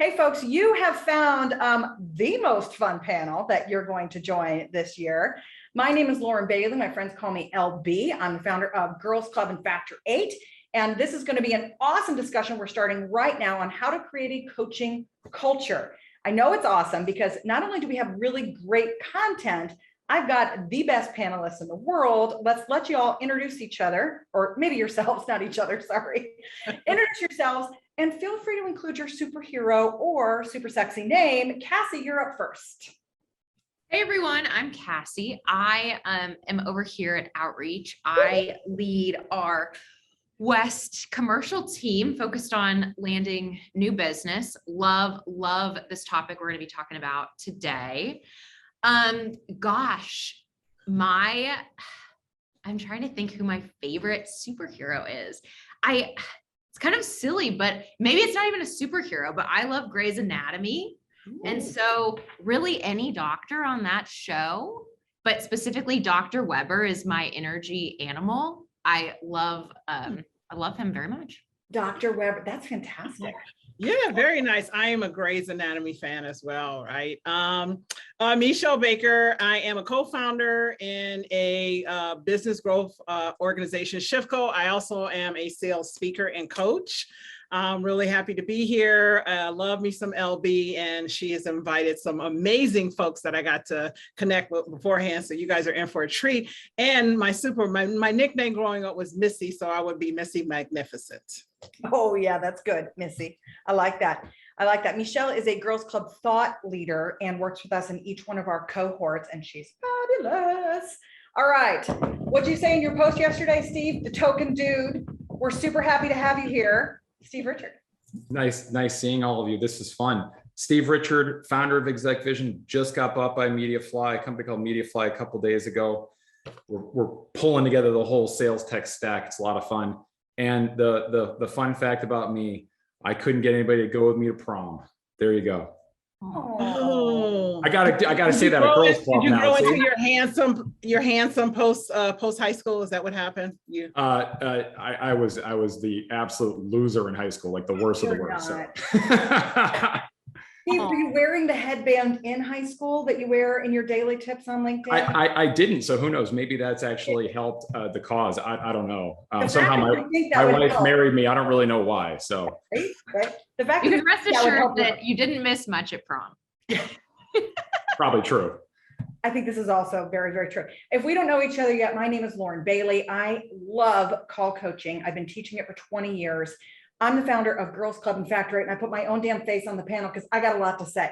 Hey folks, you have found the most fun panel that you're going to join this year. My name is Lauren Bailey. My friends call me LB. I'm the founder of Girls Club and Factor 8. And this is going to be an awesome discussion we're starting right now on how to create a coaching culture. I know it's awesome because not only do we have really great content, I've got the best panelists in the world. Let's let you all introduce each other, or maybe yourselves, not each other, sorry. Introduce yourselves and feel free to include your superhero or super sexy name. Cassie, you're up first. Hey everyone, I'm Cassie. I am over here at Outreach. I lead our West commercial team focused on landing new business. Love this topic we're going to be talking about today. Gosh, I'm trying to think who my favorite superhero is. It's kind of silly, but maybe it's not even a superhero, but I love Grey's Anatomy. Ooh. And so really any doctor on that show, but specifically Dr. Weber is my energy animal. I love him very much. Dr. Weber, that's fantastic. Yeah, very nice. I am a Grey's Anatomy fan as well, right? Michelle Baker. I am a co-founder in a business growth organization, Shiftco. I also am a sales speaker and coach. I'm really happy to be here. Love me some LB, and she has invited some amazing folks that I got to connect with beforehand. So you guys are in for a treat. And my nickname growing up was Missy, so I would be Missy Magnificent. Oh yeah, that's good, Missy. I like that. Michelle is a Girls Club thought leader and works with us in each one of our cohorts, and she's fabulous. All right, what'd you say in your post yesterday, Steve? The token dude. We're super happy to have you here. Steve Richard. Nice seeing all of you. This is fun. Steve Richard, founder of Exec Vision, just got bought by MediaFly, a company called MediaFly a couple days ago. We're pulling together the whole sales tech stack. It's a lot of fun. And the fun fact about me, I couldn't get anybody to go with me to prom. There you go. Oh, I gotta say that at Girls Club. Did you now, grow into your handsome post high school? Is that what happened? You? I was the absolute loser in high school, like the worst of the worst. So. Steve, were you wearing the headband in high school that you wear in your daily tips on LinkedIn? I didn't, so who knows? Maybe that's actually helped the cause. I don't know. Somehow my wife married me. I don't really know why. So right. The fact you can rest assured that you didn't miss much at prom. Probably true. I think this is also very, very true. If we don't know each other yet, my name is Lauren Bailey. I love call coaching. I've been teaching it for 20 years. I'm the founder of Girls Club and Factor 8, and I put my own damn face on the panel because I got a lot to say.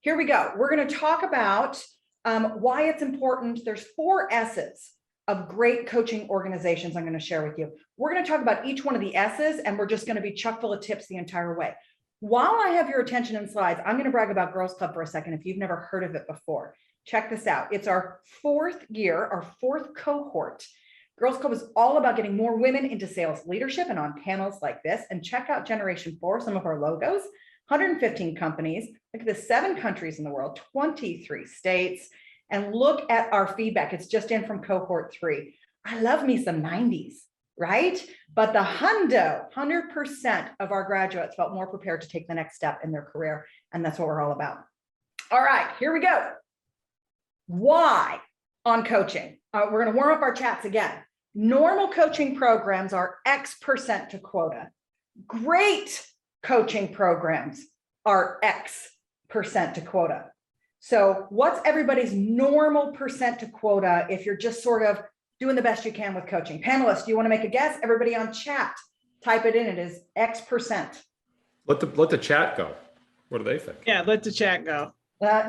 Here we go. We're going to talk about why it's important. There's 4 S's of great coaching organizations I'm going to share with you. We're going to talk about each one of the S's, and we're just going to be chock full of tips the entire way. While I have your attention and slides, I'm going to brag about Girls Club for a second if you've never heard of it before. Check this out. It's our 4th year, our 4th cohort. Girls Club is all about getting more women into sales leadership and on panels like this. And check out Generation 4, some of our logos, 115 companies, look at the 7 countries in the world, 23 states. And look at our feedback. It's just in from cohort 3. I love me some 90s, right? But the 100% of our graduates felt more prepared to take the next step in their career. And that's what we're all about. All right, here we go. Why on coaching? We're going to warm up our chats again. Normal coaching programs are X% to quota. Great coaching programs are X% to quota. So what's everybody's normal percent to quota if you're just sort of doing the best you can with coaching? Panelists, do you want to make a guess? Everybody on chat, type it in. It is X%. Let the chat go. What do they think? Yeah, let the chat go.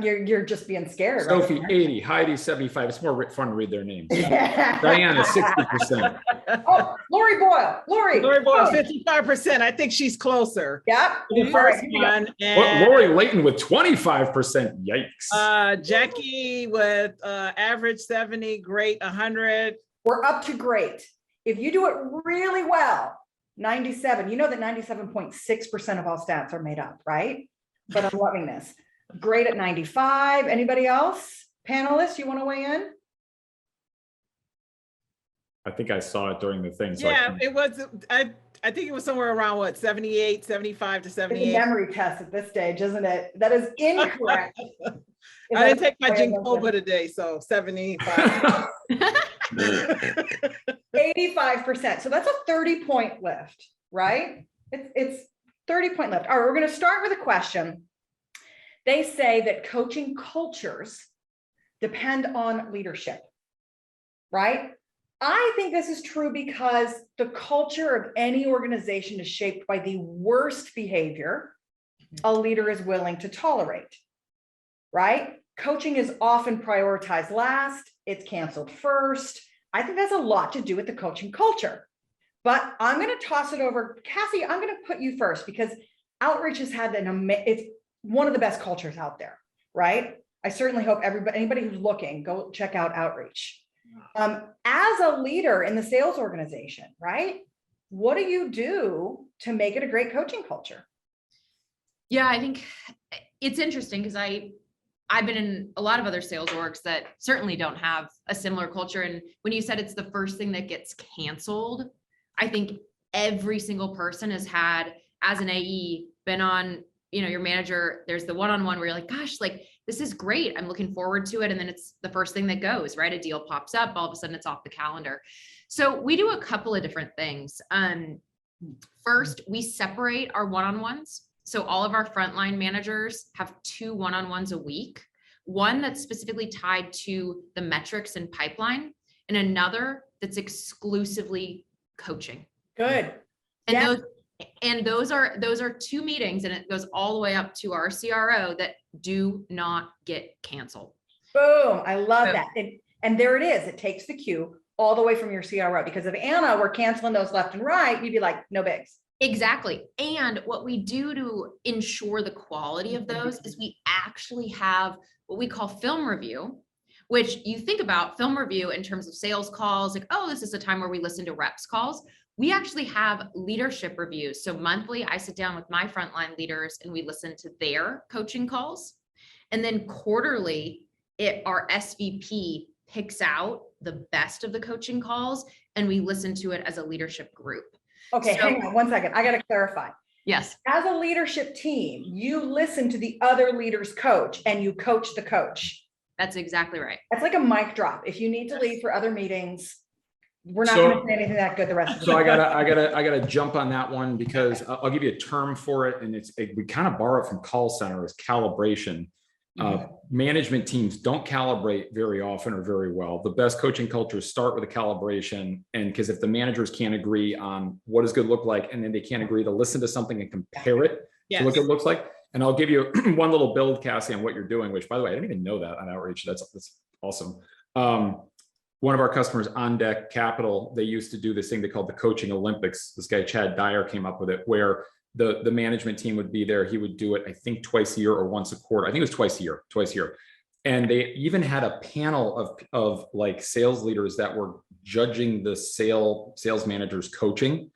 You're just being scared. Sophie, right? 80, Heidi, 75. It's more fun to read their names. Diana, 60%. Oh, Lori Boyle. Lori Boyle, 55%. I think she's closer. Yeah. The first one. And Lori Layton with 25%. Yikes. Jackie with average 70, great 100. We're up to great. If you do it really well, 97. You know that 97.6% of all stats are made up, right? But I'm loving this. Great at 95. Anybody else? Panelists, you want to weigh in? I think I saw it during the thing. So Yeah, it was, I think it was somewhere around what, 78, 75 to It's a 78. memory test at this stage, isn't it? That is incorrect. I didn't take my Jinkoba today, so 75. 85%. So that's a 30-point lift, right? It's 30-point lift. All right, we're going to start with a question. They say that coaching cultures depend on leadership, right? I think this is true because the culture of any organization is shaped by the worst behavior a leader is willing to tolerate, right? Coaching is often prioritized last, it's canceled first. I think that's a lot to do with the coaching culture. But I'm going to toss it over. Cassie, I'm going to put you first because outreach has had it's one of the best cultures out there, right? I certainly hope anybody who's looking, go check out outreach. As a leader in the sales organization, right? What do you do to make it a great coaching culture? Yeah, I think it's interesting because I've been in a lot of other sales orgs that certainly don't have a similar culture. And when you said it's the first thing that gets canceled, I think every single person has had, as an AE, been on, your manager, there's the one-on-one where you're like, gosh, like, this is great. I'm looking forward to it. And then it's the first thing that goes, right? A deal pops up, all of a sudden it's off the calendar. So we do a couple of different things. First, we separate our one-on-ones. So all of our frontline managers have 2 one-on-ones a week, one that's specifically tied to the metrics and pipeline, and another that's exclusively coaching. Good. And those are 2 meetings, and it goes all the way up to our CRO that do not get canceled. Boom. I love that. And there it is. It takes the cue all the way from your CRO, because if Anna were canceling those left and right, you'd be like, no bigs. Exactly. And what we do to ensure the quality of those is we actually have what we call film review, which you think about film review in terms of sales calls, like, oh, this is a time where we listen to reps calls. We actually have leadership reviews. So monthly, I sit down with my frontline leaders and we listen to their coaching calls. And then quarterly, our SVP picks out the best of the coaching calls and we listen to it as a leadership group. Okay, hang on 1 second. I got to clarify. Yes. As a leadership team, you listen to the other leaders coach and you coach the coach. That's exactly right. That's like a mic drop. If you need to leave for other meetings, we're not going to say anything that good the rest of the So time. I gotta jump on that one because I'll give you a term for it, and we kind of borrow it from call center as calibration. Management teams don't calibrate very often or very well. The best coaching cultures start with a calibration, and because if the managers can't agree on what does good look like, and then they can't agree to listen to something and compare it to what it looks like. And I'll give you one little build, Cassie, on what you're doing, which, by the way, I didn't even know that on outreach. That's awesome. One of our customers, On Deck Capital, they used to do this thing they called the Coaching Olympics. This guy, Chad Dyer, came up with it, where the management team would be there. He would do it, I think, twice a year or once a quarter. I think it was twice a year. And they even had a panel of like sales leaders that were judging the sales managers coaching.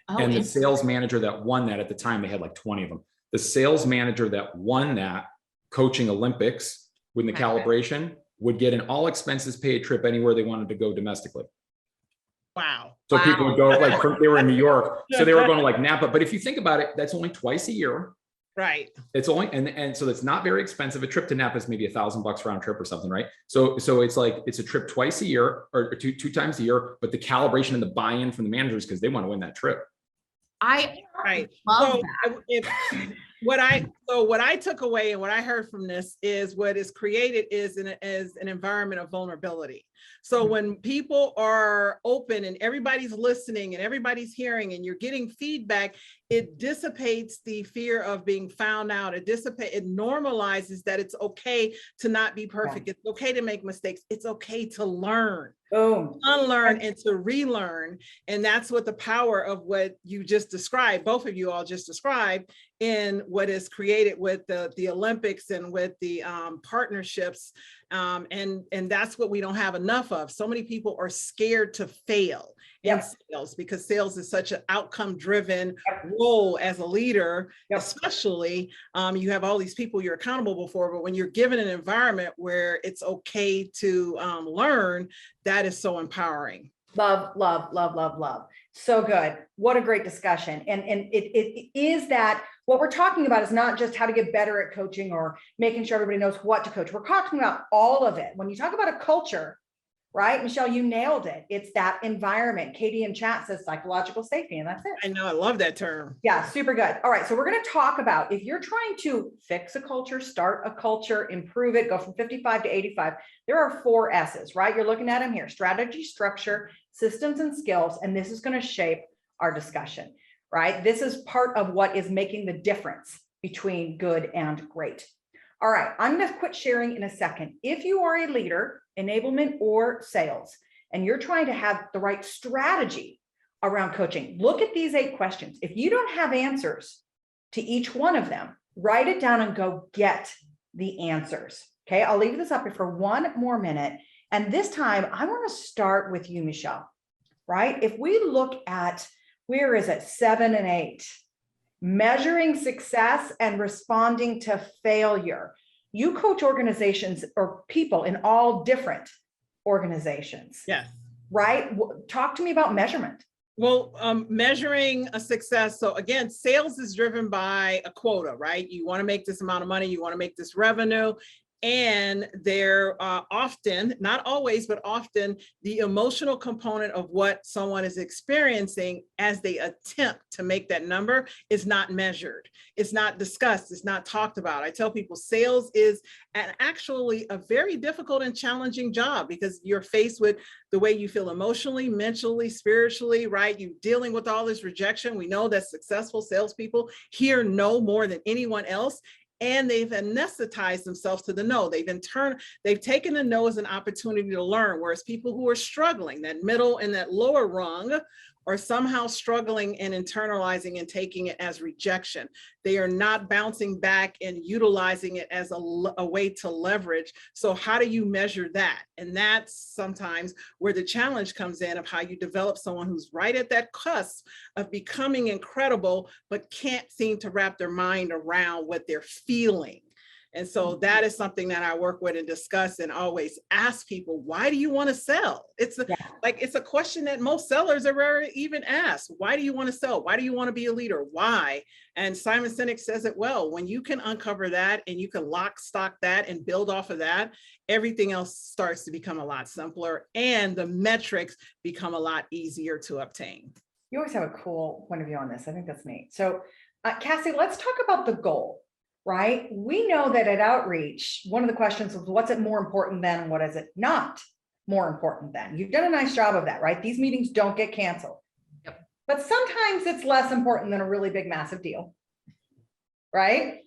And the sales manager that won that, at the time, they had like 20 of them. The sales manager that won that Coaching Olympics with the calibration would get an all expenses paid trip anywhere they wanted to go domestically. Wow. So people would go, like, they were in New York, so they were going to like Napa. But if you think about it, that's only twice a year. Right. It's only, and so that's not very expensive. A trip to Napa is maybe $1,000 round trip or something, right? So it's like, it's a trip twice a year or two times a year, but the calibration and the buy-in from the managers, because they want to win that trip. I love that. What I took away and what I heard from this is what is created is an environment of vulnerability. So when people are open and everybody's listening and everybody's hearing and you're getting feedback, it dissipates the fear of being found out. It normalizes that it's okay to not be perfect. It's okay to make mistakes. It's okay to learn. Unlearn and to relearn. And that's what the power of what you just described, both of you all just described, in what is created with the Olympics and with the partnerships. And that's what we don't have enough of. So many people are scared to fail in sales because sales is such an outcome driven role as a leader, especially you have all these people you're accountable for, but when you're given an environment where it's okay to learn, that is so empowering. Love, love, love, love, love. So good. What a great discussion. And it is that what we're talking about is not just how to get better at coaching or making sure everybody knows what to coach. We're talking about all of it. When you talk about a culture, right, Michelle, you nailed it. It's that environment. Katie in chat says psychological safety, and that's it. I know, I love that term. Yeah, super good. All right, so we're going to talk about if you're trying to fix a culture, start a culture, improve it, go from 55 to 85, there are 4 S's, right? You're looking at them here: strategy, structure, systems, and skills. And this is going to shape our discussion, right? This is part of what is making the difference between good and great. All right, I'm going to quit sharing in a second. If you are a leader, enablement or sales, and you're trying to have the right strategy around coaching, look at these 8 questions. If you don't have answers to each one of them, write it down and go get the answers. Okay, I'll leave this up here for 1 more minute. And this time I want to start with you, Michelle, right? If we look at, where is it? 7 and 8, measuring success and responding to failure. You coach organizations or people in all different organizations. Yes. Right? Talk to me about measurement. Well, measuring a success. So again, sales is driven by a quota, right? You want to make this amount of money, you want to make this revenue. And there often, not always, but often, the emotional component of what someone is experiencing as they attempt to make that number is not measured. It's not discussed. It's not talked about. I tell people sales is actually a very difficult and challenging job because you're faced with the way you feel emotionally, mentally, spiritually, right? You're dealing with all this rejection. We know that successful salespeople hear no more than anyone else. And they've anesthetized themselves to the no. They've taken the no as an opportunity to learn, whereas people who are struggling, that middle and that lower rung, are somehow struggling and internalizing and taking it as rejection. They are not bouncing back and utilizing it as a way to leverage. So how do you measure that? And that's sometimes where the challenge comes in of how you develop someone who's right at that cusp of becoming incredible, but can't seem to wrap their mind around what they're feeling. And so that is something that I work with and discuss and always ask people, why do you want to sell? It's a question that most sellers are rarely even asked. Why do you want to sell? Why do you want to be a leader? Why? And Simon Sinek says it well, when you can uncover that and you can lock, stock that and build off of that, everything else starts to become a lot simpler and the metrics become a lot easier to obtain. You always have a cool point of view on this. I think that's neat. So Cassie, let's talk about the goal. Right? We know that at outreach, one of the questions was, what's it more important than, and what is it not more important than? You've done a nice job of that, right? These meetings don't get canceled. Yep. But sometimes it's less important than a really big, massive deal, right?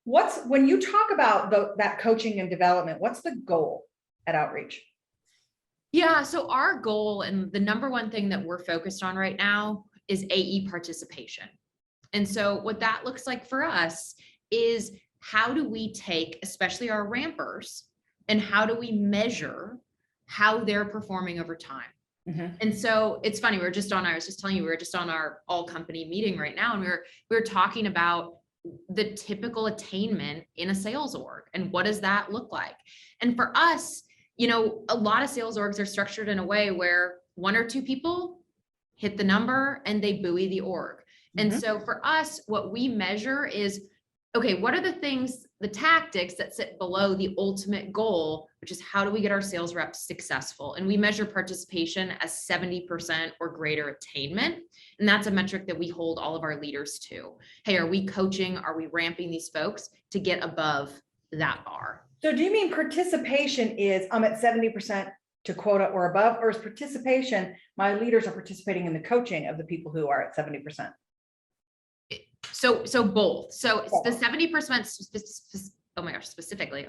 When you talk about that coaching and development, what's the goal at outreach? Yeah, so our goal and the number one thing that we're focused on right now is AE participation. And so what that looks like for us is, how do we take, especially our rampers, and how do we measure how they're performing over time? Mm-hmm. And so it's funny, I was just telling you, we were just on our all company meeting right now, and we were talking about the typical attainment in a sales org and what does that look like? And for us, a lot of sales orgs are structured in a way where 1 or 2 people hit the number and they buoy the org. Mm-hmm. And so for us, what we measure is, okay, what are the tactics that sit below the ultimate goal, which is how do we get our sales reps successful? And we measure participation as 70% or greater attainment. And that's a metric that we hold all of our leaders to. Hey, are we coaching? Are we ramping these folks to get above that bar? So do you mean participation is I'm at 70% to quota or above, or is participation, my leaders are participating in the coaching of the people who are at 70%? So both. So the 70%, specifically,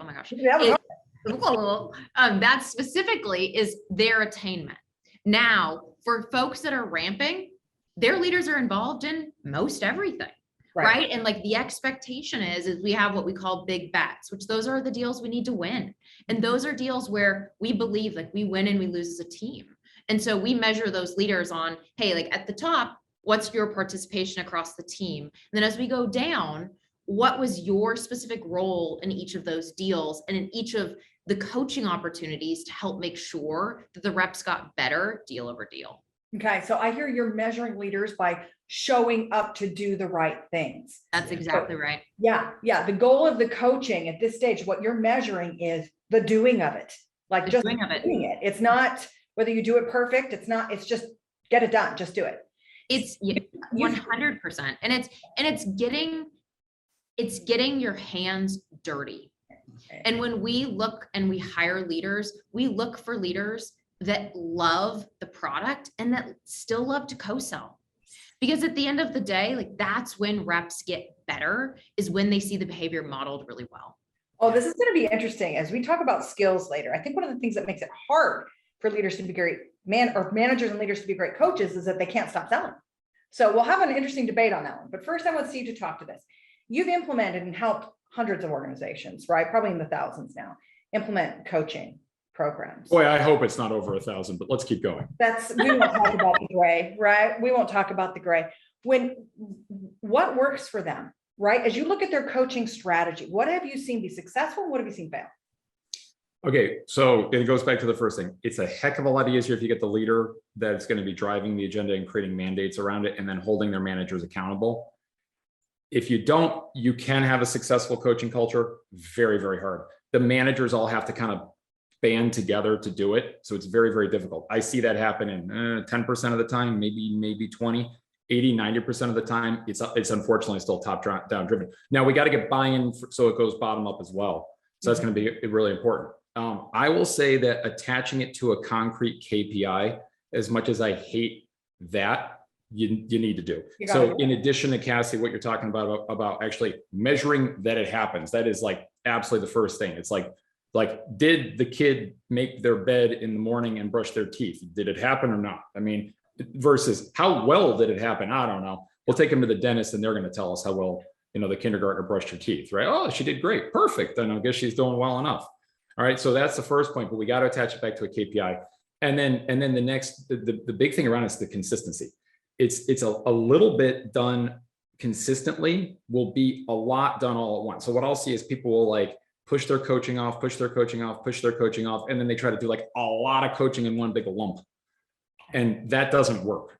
that specifically is their attainment. Now, for folks that are ramping, their leaders are involved in most everything, right? And like the expectation is we have what we call big bets, which those are the deals we need to win. And those are deals where we believe like we win and we lose as a team. And so we measure those leaders on, hey, like at the top, what's your participation across the team? And then as we go down, what was your specific role in each of those deals and in each of the coaching opportunities to help make sure that the reps got better deal over deal. Okay, so I hear you're measuring leaders by showing up to do the right things. That's exactly right. Yeah. The goal of the coaching at this stage, what you're measuring is the doing of it. Like The just doing of it. doing it. It's not whether you do it perfect. It's just get it done. Just do it. It's 100%. And it's getting your hands dirty. And when we look and we hire leaders, we look for leaders that love the product and that still love to co-sell. Because at the end of the day, like that's when reps get better, is when they see the behavior modeled really well. Oh, this is going to be interesting as we talk about skills later. I think one of the things that makes it hard for leaders to be great managers and leaders to be great coaches is that they can't stop selling. So we'll have an interesting debate on that one. But first, I want Steve to talk to this. You've implemented and helped hundreds of organizations, right? Probably in the thousands now, implement coaching programs. Boy, I hope it's not over 1,000, but let's keep going. We won't talk about the gray, right? We won't talk about the gray. What works for them, right? As you look at their coaching strategy, what have you seen be successful? What have you seen fail? Okay, so it goes back to the first thing. It's a heck of a lot easier if you get the leader that's going to be driving the agenda and creating mandates around it and then holding their managers accountable. If you don't, you can have a successful coaching culture. Very, very hard. The managers all have to kind of band together to do it. So it's very, very difficult. I see that happen in 10% of the time, maybe 20, 80, 90% of the time. It's unfortunately still top down driven. Now we got to get buy-in so it goes bottom up as well. So that's going to be really important. I will say that attaching it to a concrete KPI, as much as I hate that, you need to do. So in addition to Cassie, what you're talking about actually measuring that it happens, that is like absolutely the first thing. It's like, did the kid make their bed in the morning and brush their teeth? Did it happen or not? I mean, versus how well did it happen? I don't know. We'll take them to the dentist and they're going to tell us how well, the kindergartner brushed her teeth, right? Oh, she did great. Perfect. Then I guess she's doing well enough. All right. So that's the first point, but we got to attach it back to a KPI. And then the next, the big thing around is the consistency. It's a little bit done consistently will be a lot done all at once. So what I'll see is people will like push their coaching off, push their coaching off. And then they try to do like a lot of coaching in one big lump. And that doesn't work.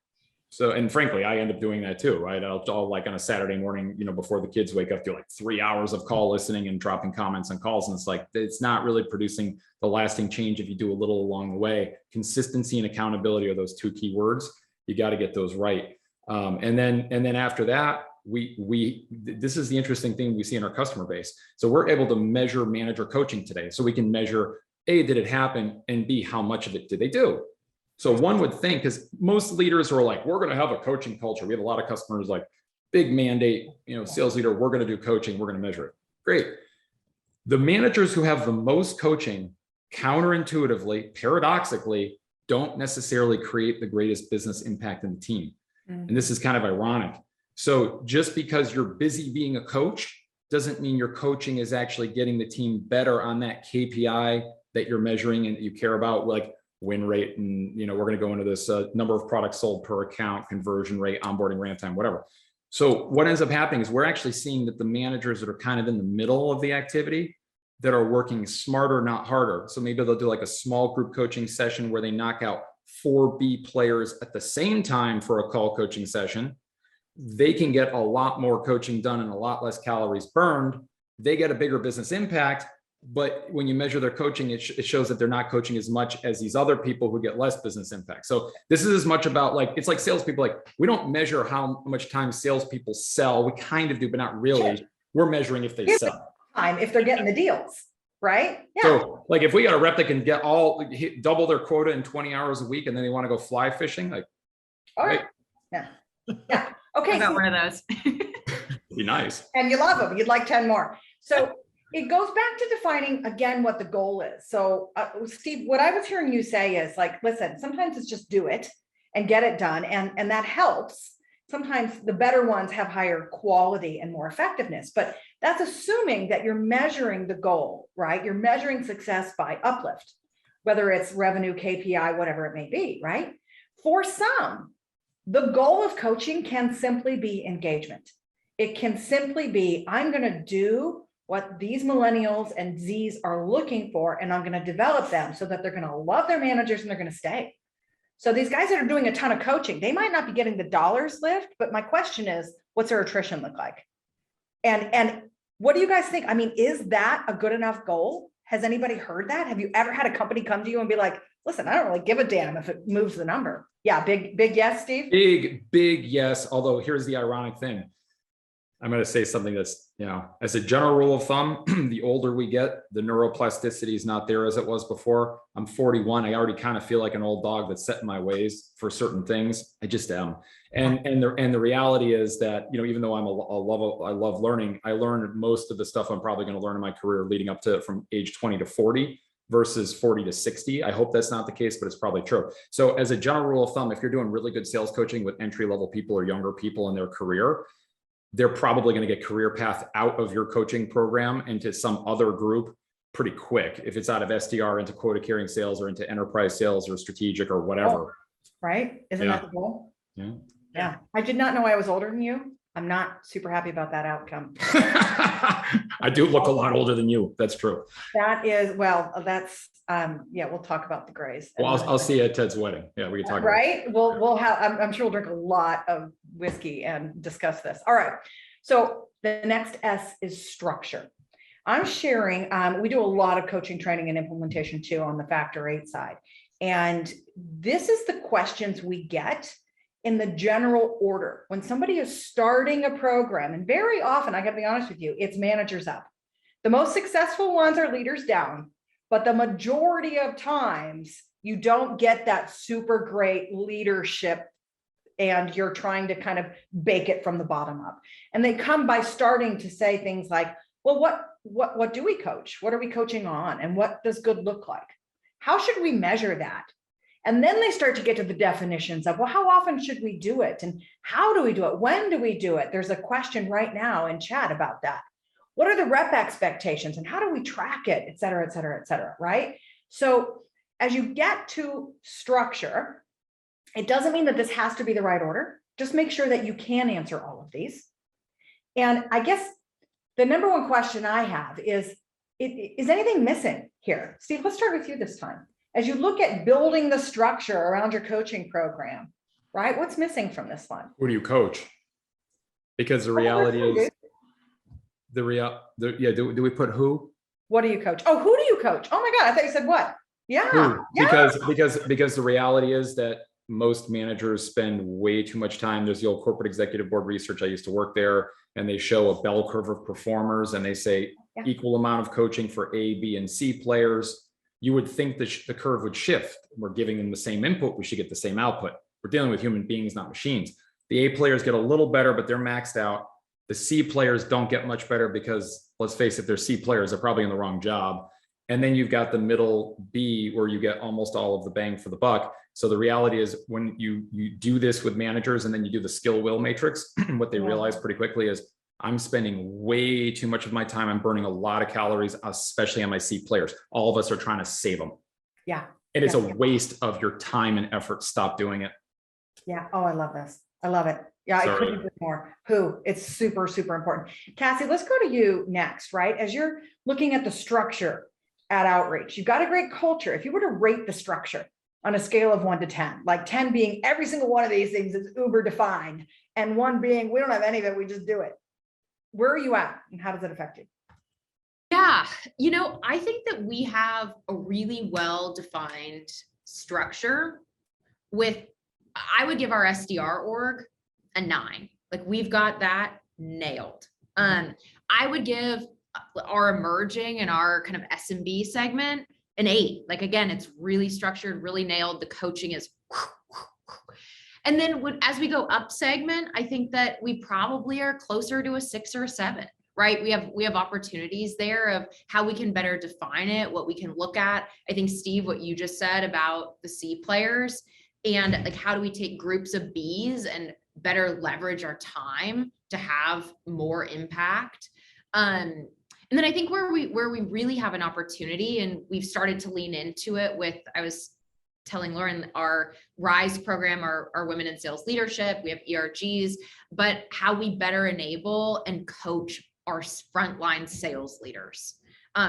So, and frankly, I end up doing that too, right? I'll like on a Saturday morning, before the kids wake up, do like 3 hours of call listening and dropping comments on calls. And it's like, it's not really producing the lasting change if you do a little along the way. Consistency and accountability are those two key words. You got to get those right. And then after that, this is the interesting thing we see in our customer base. So we're able to measure manager coaching today. So we can measure A, did it happen? And B, how much of it did they do? So one would think, because most leaders are like, we're going to have a coaching culture. We have a lot of customers like big mandate, sales leader, we're going to do coaching. We're going to measure it. Great. The managers who have the most coaching counterintuitively, paradoxically, don't necessarily create the greatest business impact in the team. Mm-hmm. And this is kind of ironic. So just because you're busy being a coach doesn't mean your coaching is actually getting the team better on that KPI that you're measuring and that you care about, like win rate. And, we're going to go into this number of products sold per account, conversion rate, onboarding ramp time, whatever. So what ends up happening is we're actually seeing that the managers that are kind of in the middle of the activity that are working smarter, not harder. So maybe they'll do like a small group coaching session where they knock out 4 B players at the same time for a call coaching session. They can get a lot more coaching done and a lot less calories burned. They get a bigger business impact. But when you measure their coaching, it shows that they're not coaching as much as these other people who get less business impact. So this is as much about like, it's like salespeople, like we don't measure how much time salespeople sell. We kind of do, but not really. We're measuring if they sell. Time if they're getting the deals, right? Yeah. So like if we got a rep that can get double their quota in 20 hours a week and then they want to go fly fishing, like, all right. Yeah. Yeah. Okay. I got one of those. Be nice. And you love them. You'd like 10 more. So it goes back to defining again what the goal is. So Steve, what I was hearing you say is like, listen, sometimes it's just do it and get it done. And that helps. Sometimes the better ones have higher quality and more effectiveness, but that's assuming that you're measuring the goal, right? You're measuring success by uplift, whether it's revenue, KPI, whatever it may be, right? For some, the goal of coaching can simply be engagement. It can simply be, I'm going to do what these millennials and Z's are looking for, and I'm going to develop them so that they're going to love their managers and they're going to stay. So these guys that are doing a ton of coaching, they might not be getting the dollars lift, but my question is, what's their attrition look like? And what do you guys think? I mean, is that a good enough goal? Has anybody heard that? Have you ever had a company come to you and be like, listen, I don't really give a damn if it moves the number? Yeah, big yes, Steve? Big yes. Although here's the ironic thing. I'm going to say something that's, as a general rule of thumb, the older we get, the neuroplasticity is not there as it was before. I'm 41. I already kind of feel like an old dog that's set in my ways for certain things. I just am. And the reality is that, even though I love learning, I learned most of the stuff I'm probably going to learn in my career leading up to from age 20 to 40 versus 40 to 60. I hope that's not the case, but it's probably true. So as a general rule of thumb, if you're doing really good sales coaching with entry-level people or younger people in their career, they're probably going to get career path out of your coaching program into some other group pretty quick. If it's out of SDR into quota carrying sales or into enterprise sales or strategic or whatever. Right? Isn't that the goal? Yeah. Yeah. I did not know I was older than you. I'm not super happy about that outcome. I do look a lot older than you. That's true. That is, well, that's, we'll talk about the grays. Well, I'll see you at Ted's wedding. Yeah, we can talk right. We'll have, I'm sure we'll drink a lot of whiskey and discuss this. All right. So the next S is structure. I'm sharing, we do a lot of coaching, training, and implementation too on the Factor 8 side. And this is the questions we get in the general order. When somebody is starting a program, and very often, I gotta be honest with you, it's managers up. The most successful ones are leaders down, but the majority of times you don't get that super great leadership and you're trying to kind of bake it from the bottom up. And they come by starting to say things like, well, what do we coach? What are we coaching on? And what does good look like? How should we measure that? And then they start to get to the definitions of, well, how often should we do it? And how do we do it? When do we do it? There's a question right now in chat about that. What are the rep expectations and how do we track it, et cetera, et cetera, et cetera, right? So as you get to structure, it doesn't mean that this has to be the right order. Just make sure that you can answer all of these. And I guess the number one question I have is anything missing here? Steve, let's start with you this time. As you look at building the structure around your coaching program, right? What's missing from this one? Who do you coach? Because the reality is, do we put who? What do you coach? Oh, who do you coach? Oh my God, I thought you said what? Yeah. Who? Yeah. Because the reality is that most managers spend way too much time. There's the old corporate executive board research. I used to work there, and they show a bell curve of performers, and they say equal amount of coaching for A, B, and C players. You would think that the curve would shift. We're giving them the same input. We should get the same output. We're dealing with human beings, not machines. The A players get a little better, but they're maxed out. The C players don't get much better because, let's face it, they're C players. They're probably in the wrong job. And then you've got the middle B where you get almost all of the bang for the buck. So the reality is when you do this with managers and then you do the skill will matrix, what they realize pretty quickly is I'm spending way too much of my time. I'm burning a lot of calories, especially on my C players. All of us are trying to save them. Yeah. And it's a waste of your time and effort. Stop doing it. Yeah. Oh, I love this. I love it. Yeah, I couldn't agree more. Who? It's super, super important. Cassie, let's go to you next, right? As you're looking at the structure at Outreach, you've got a great culture. If you were to rate the structure on a scale of 1 to 10, like 10 being every single one of these things is uber defined, and 1 being we don't have any of it, we just do it. Where are you at and how does it affect you? Yeah, I think that we have a really well-defined structure I would give our SDR org a 9. Like we've got that nailed. I would give our emerging and our kind of SMB segment an 8. Like again, it's really structured, really nailed. The coaching is. And then as we go up segment, I think that we probably are closer to a 6 or a 7, right? We have opportunities there of how we can better define it, what we can look at. I think Steve, what you just said about the C players and like, how do we take groups of Bs and better leverage our time to have more impact? And then I think where we really have an opportunity, and we've started to lean into it with, I was telling Lauren, our RISE program, our Women in Sales Leadership, we have ERGs, but how we better enable and coach our frontline sales leaders.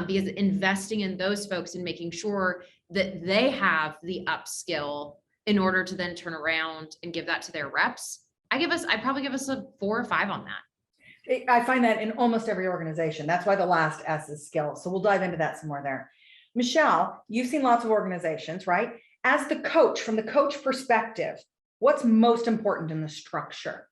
Because investing in those folks and making sure that they have the upskill in order to then turn around and give that to their reps, I'd probably give us a 4 or 5 on that. I find that in almost every organization. That's why the last S is skill. So we'll dive into that some more there. Michelle, you've seen lots of organizations, right? As the coach, from the coach perspective, what's most important in the structure?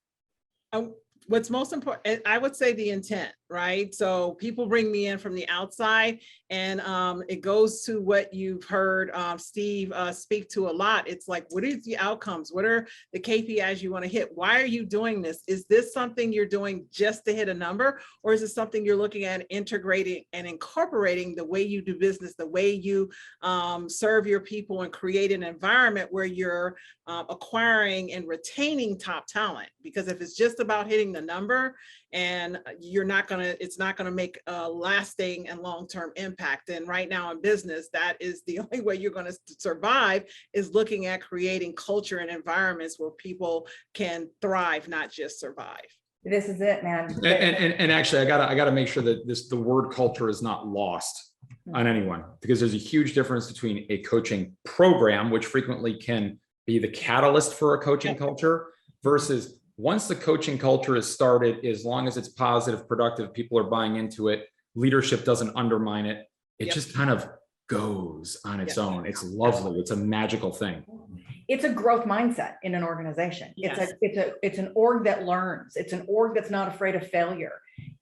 What's most important, I would say the intent, right? So people bring me in from the outside, and it goes to what you've heard Steve speak to a lot. It's like, what are the outcomes? What are the KPIs you want to hit? Why are you doing this? Is this something you're doing just to hit a number? Or is it something you're looking at integrating and incorporating the way you do business, the way you serve your people, and create an environment where you're acquiring and retaining top talent? Because if it's just about hitting the number, and it's not gonna make a lasting and long-term impact. And right now in business, that is the only way you're gonna survive, is looking at creating culture and environments where people can thrive, not just survive. This is it, man. And actually, I gotta make sure that the word culture is not lost on anyone, because there's a huge difference between a coaching program, which frequently can be the catalyst for a coaching culture, versus once the coaching culture is started, as long as it's positive, productive, people are buying into it, leadership doesn't undermine it, it just kind of goes on its own. It's lovely. It's a magical thing. It's a growth mindset in an organization. It's an org that learns. It's an org that's not afraid of failure.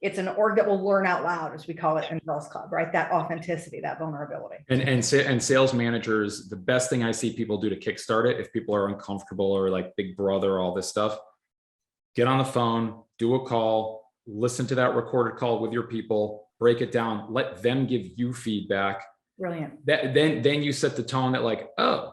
It's an org that will learn out loud, as we call it in Girls Club, right? That authenticity, that vulnerability. And sales managers, the best thing I see people do to kickstart it, if people are uncomfortable or like big brother, all this stuff, get on the phone, do a call, listen to that recorded call with your people, break it down, let them give you feedback. Brilliant. Then you set the tone that like, oh,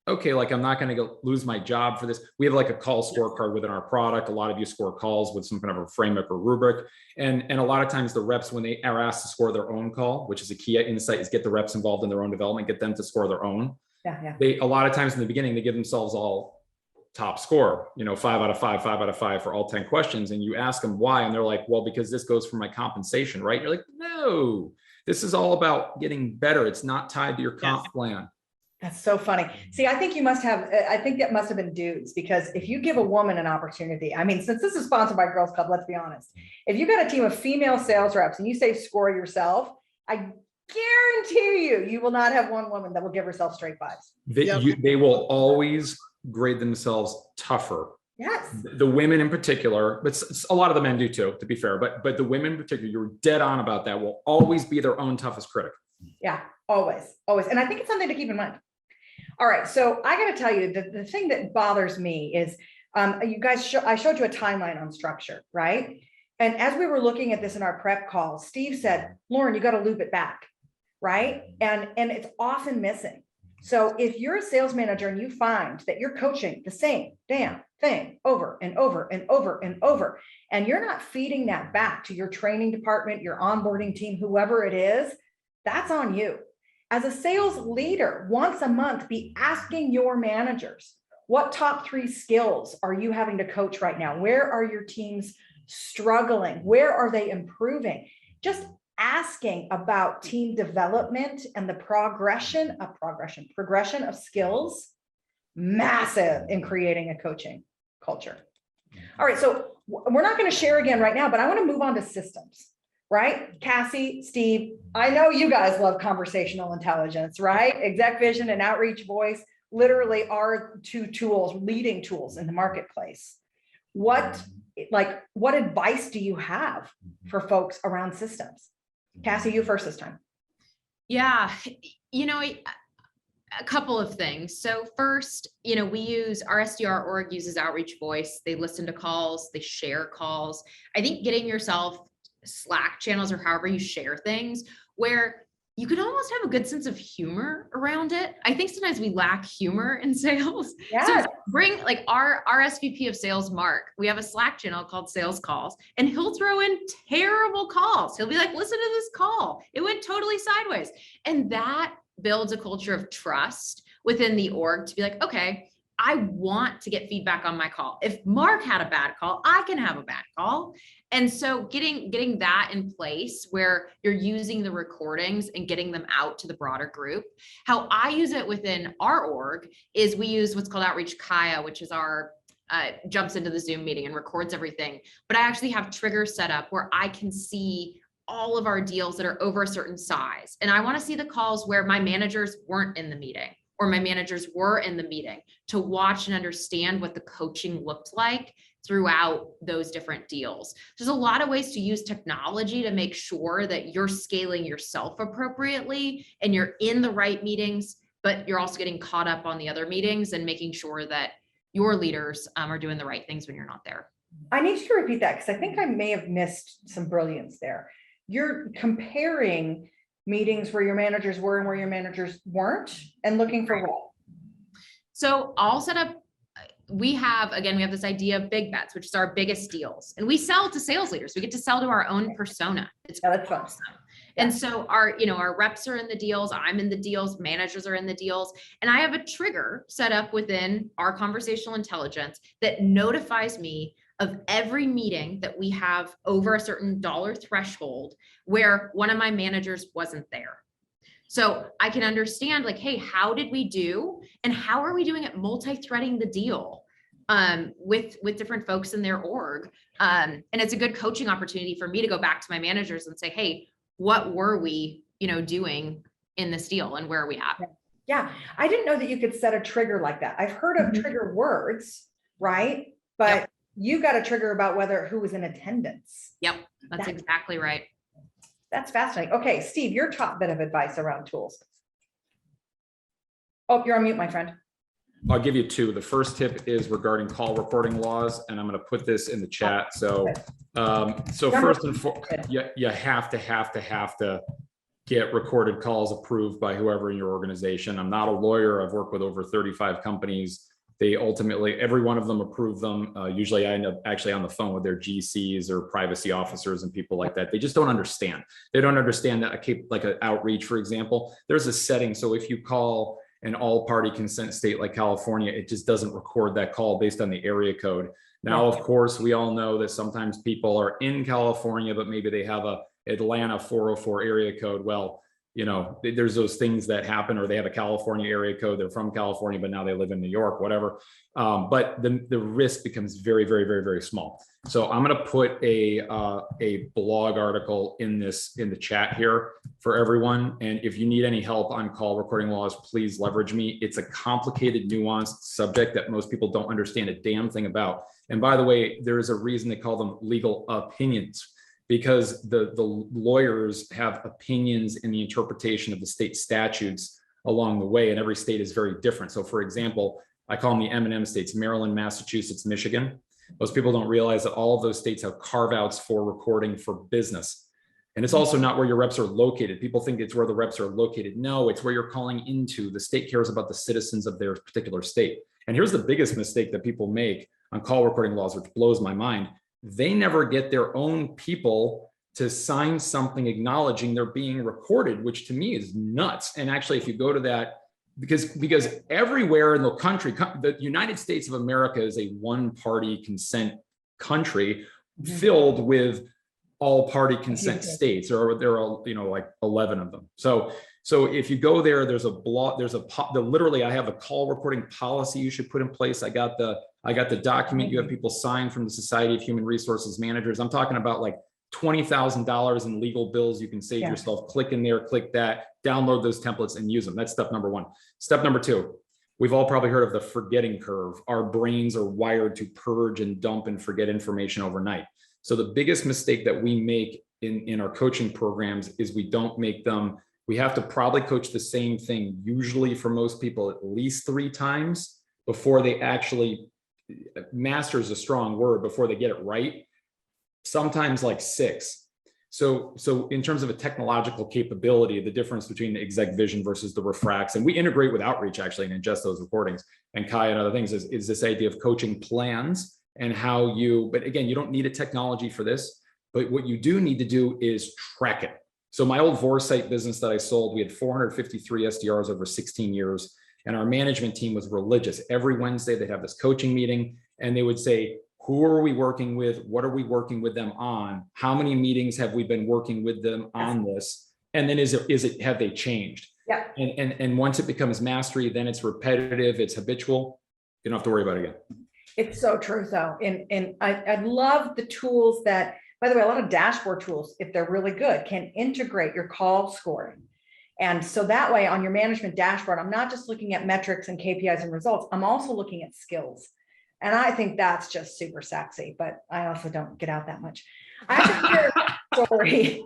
okay, like I'm not going to lose my job for this. We have like a call scorecard within our product. A lot of you score calls with some kind of a framework or rubric. And a lot of times the reps, when they are asked to score their own call, which is a key insight, is get the reps involved in their own development, get them to score their own. A lot of times in the beginning, they give themselves all top score, 5 out of 5, 5 out of 5 for all 10 questions. And you ask them why, and they're like, well, because this goes for my compensation, right? You're like, no, this is all about getting better. It's not tied to your comp plan. That's so funny. See, I think that must have been dudes, because if you give a woman an opportunity, I mean, since this is sponsored by Girls Club, let's be honest. If you got a team of female sales reps and you say score yourself, I guarantee you will not have one woman that will give herself straight 5s. They will always grade themselves tougher. Yes. The women in particular, but a lot of the men do too, to be fair, but the women in particular, you're dead on about that, will always be their own toughest critic. Yeah, always. And I think it's something to keep in mind. All right, so I got to tell you, the thing that bothers me is, you guys, I showed you a timeline on structure, right? And as we were looking at this in our prep call, Steve said, Lauren, you got to loop it back, right? And it's often missing. So if you're a sales manager and you find that you're coaching the same damn thing over and over and over and over, and you're not feeding that back to your training department, your onboarding team, whoever it is, that's on you. As a sales leader, once a month, be asking your managers, what top 3 skills are you having to coach right now? Where are your teams struggling? Where are they improving? Just asking about team development and the progression of skills, massive in creating a coaching culture. All right, so we're not going to share again right now, but I want to move on to systems. Right? Cassie, Steve, I know you guys love conversational intelligence, right? Exec vision and outreach voice literally are 2 tools, leading tools in the marketplace. What advice do you have for folks around systems? Cassie, you first this time. Yeah, a couple of things. So first, we use our SDR org uses outreach voice. They listen to calls, they share calls. I think getting yourself Slack channels or however you share things where you could almost have a good sense of humor around it. I think sometimes we lack humor in sales. Yeah. So bring like our SVP of sales, Mark, we have a Slack channel called Sales Calls, and he'll throw in terrible calls. He'll be like, listen to this call. It went totally sideways. And that builds a culture of trust within the org to be like, okay, I want to get feedback on my call. If Mark had a bad call, I can have a bad call. And so getting that in place where you're using the recordings and getting them out to the broader group. How I use it within our org is we use what's called Outreach Kaya, which is our jumps into the Zoom meeting and records everything. But I actually have triggers set up where I can see all of our deals that are over a certain size. And I want to see the calls where my managers weren't in the meeting or my managers were in the meeting to watch and understand what the coaching looked like throughout those different deals. There's a lot of ways to use technology to make sure that you're scaling yourself appropriately and you're in the right meetings, but you're also getting caught up on the other meetings and making sure that your leaders are doing the right things when you're not there. I need you to repeat that because I think I may have missed some brilliance there. You're comparing meetings where your managers were and where your managers weren't and looking for what? So I'll set up, we have this idea of big bets, which is our biggest deals. And we sell to sales leaders. We get to sell to our own persona. It's that's fun. awesome. And so our reps are in the deals, I'm in the deals, managers are in the deals. And I have a trigger set up within our conversational intelligence that notifies me of every meeting that we have over a certain dollar threshold where one of my managers wasn't there. So I can understand like, hey, how did we do? And how are we doing at multi-threading the deal with different folks in their org? And it's a good coaching opportunity for me to go back to my managers and say, hey, what were we, doing in this deal and where are we at? Yeah, I didn't know that you could set a trigger like that. I've heard of trigger words, right? But you got a trigger about who was in attendance. Yep, that's exactly right. That's fascinating. Okay, Steve, your top bit of advice around tools. Oh, you're on mute, my friend. I'll give you two. The first tip is regarding call recording laws, and I'm going to put this in the chat. So, first and foremost, you have to get recorded calls approved by whoever in your organization. I'm not a lawyer. I've worked with over 35 companies. They ultimately, every one of them approve them. Usually I end up actually on the phone with their GCs or privacy officers and people like that. They just don't understand. They don't understand that like an outreach, for example, there's a setting. So if you call an all party consent state like California, it just doesn't record that call based on the area code. Now, of course, we all know that sometimes people are in California, but maybe they have a Atlanta 404 area code. Well, there's those things that happen, or they have a California area code. They're from California, but now they live in New York, whatever. But the risk becomes very, very, very, very small. So I'm going to put a blog article in the chat here for everyone. And if you need any help on call recording laws, please leverage me. It's a complicated, nuanced subject that most people don't understand a damn thing about. And by the way, there is a reason they call them legal opinions, because the lawyers have opinions in the interpretation of the state statutes along the way, and every state is very different. So for example, I call them the M&M states, Maryland, Massachusetts, Michigan. Most people don't realize that all of those states have carve-outs for recording for business. And it's also not where your reps are located. People think it's where the reps are located. No, it's where you're calling into. The state cares about the citizens of their particular state. And here's the biggest mistake that people make on call recording laws, which blows my mind. They never get their own people to sign something acknowledging they're being recorded, which to me is nuts. And actually, if you go to that, because everywhere in the country, the United States of America is a one-party consent country filled with all-party consent states, or there are like 11 of them. So if you go there, there's a blog, literally I have a call recording policy you should put in place. I got the document you have people sign from the Society of Human Resources Managers. I'm talking about like $20,000 in legal bills you can save yourself. Click in there, click that, download those templates and use them. That's step number one. Step number two, we've all probably heard of the forgetting curve. Our brains are wired to purge and dump and forget information overnight. So the biggest mistake that we make in our coaching programs is we don't make them. We have to probably coach the same thing, usually for most people, at least 3 times before they actually, master is a strong word, before they get it right. Sometimes like 6. So in terms of a technological capability, the difference between the exec vision versus the refracts, and we integrate with outreach actually and ingest those recordings, and Kai and other things, is this idea of coaching plans and how but again, you don't need a technology for this, but what you do need to do is track it. So my old Vorsight business that I sold, we had 453 SDRs over 16 years. And our management team was religious. Every Wednesday, they'd have this coaching meeting and they would say, who are we working with? What are we working with them on? How many meetings have we been working with them on this? And then have they changed? Yeah. And once it becomes mastery, then it's repetitive, it's habitual. You don't have to worry about it again. It's so true though. And I love the tools that, by the way, a lot of dashboard tools, if they're really good, can integrate your call scoring. And so that way on your management dashboard, I'm not just looking at metrics and KPIs and results, I'm also looking at skills. And I think that's just super sexy, but I also don't get out that much. I have to share a story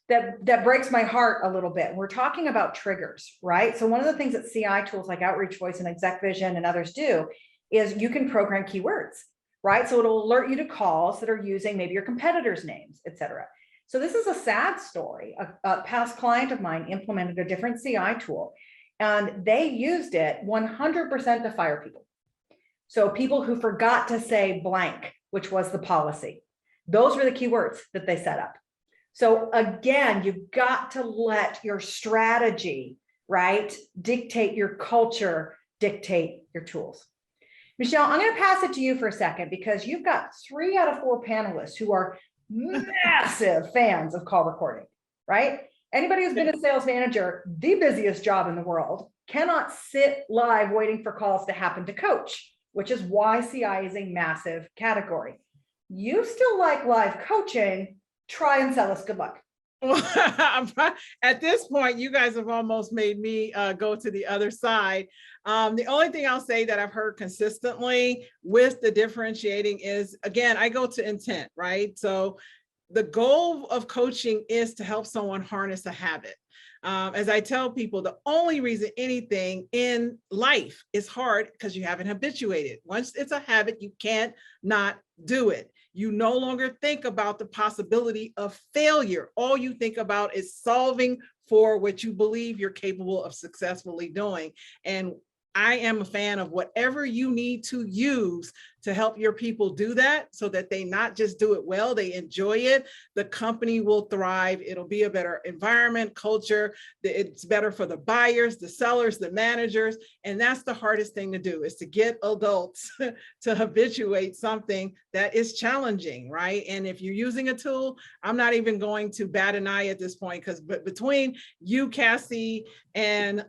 that breaks my heart a little bit. We're talking about triggers, right? So one of the things that CI tools like Outreach Voice and Exec Vision and others do is you can program keywords, right? So it'll alert you to calls that are using maybe your competitors' names, et cetera. So this is a sad story. A past client of mine implemented a different CI tool and they used it 100% to fire people. So people who forgot to say blank, which was the policy, those were the keywords that they set up. So again, you've got to let your strategy, right, dictate your culture, dictate your tools. Michelle, I'm going to pass it to you for a second because you've got 3 out of 4 panelists who are massive fans of call recording, right? Anybody who's been a sales manager, the busiest job in the world, cannot sit live waiting for calls to happen to coach, which is why CI is a massive category. You still like live coaching, try and sell us good luck. At this point, you guys have almost made me go to the other side. The only thing I'll say that I've heard consistently with the differentiating is, again, I go to intent, right? So the goal of coaching is to help someone harness a habit. As I tell people, the only reason anything in life is hard because you haven't habituated. Once it's a habit, you can't not do it. You no longer think about the possibility of failure. All you think about is solving for what you believe you're capable of successfully doing. And I am a fan of whatever you need to use to help your people do that so that they not just do it well, they enjoy it. The company will thrive. It'll be a better environment, culture. It's better for the buyers, the sellers, the managers. And that's the hardest thing to do, is to get adults to habituate something that is challenging, right? And if you're using a tool, I'm not even going to bat an eye at this point, because between you, Cassie, and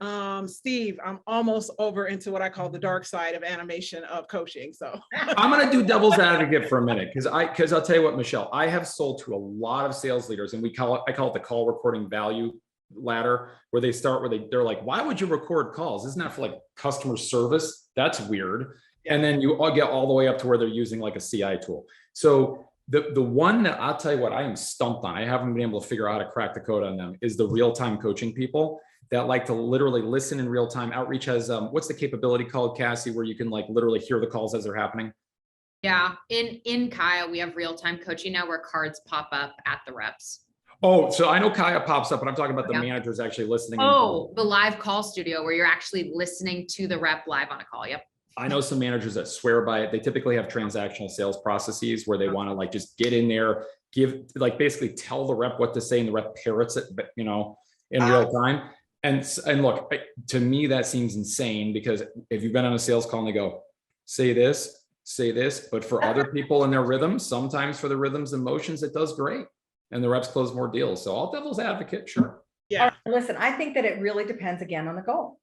Steve, I'm almost over into what I call the dark side of animation of coaching. So I'm going to do devil's advocate for a minute, because I'll tell you what, Michelle, I have sold to a lot of sales leaders, and I call it the call recording value ladder, where they start where they're like, why would you record calls? Isn't that for like customer service? That's weird. Yeah. And then you all get all the way up to where they're using like a CI tool. So the one that I'll tell you what I am stumped on, I haven't been able to figure out how to crack the code on them, is the real-time coaching people that like to literally listen in real time. Outreach has, what's the capability called, Cassie, where you can like literally hear the calls as they're happening? Yeah, in Kaya, we have real-time coaching now where cards pop up at the reps. Oh, so I know Kaya pops up, but I'm talking about the managers actually listening. Oh, the live call studio where you're actually listening to the rep live on a call. Yep. I know some managers that swear by it. They typically have transactional sales processes where they want to like just get in there, like basically tell the rep what to say, and the rep parrots it, in real time. And look, to me, that seems insane, because if you've been on a sales call and they go, say this, but for other people and their rhythms, sometimes for the rhythms and motions, it does great. And the reps close more deals. So all devil's advocate, sure. Yeah. Listen, I think that it really depends again on the goal,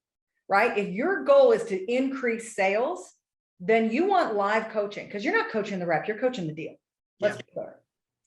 right? If your goal is to increase sales, then you want live coaching, because you're not coaching the rep, you're coaching the deal. Let's be clear.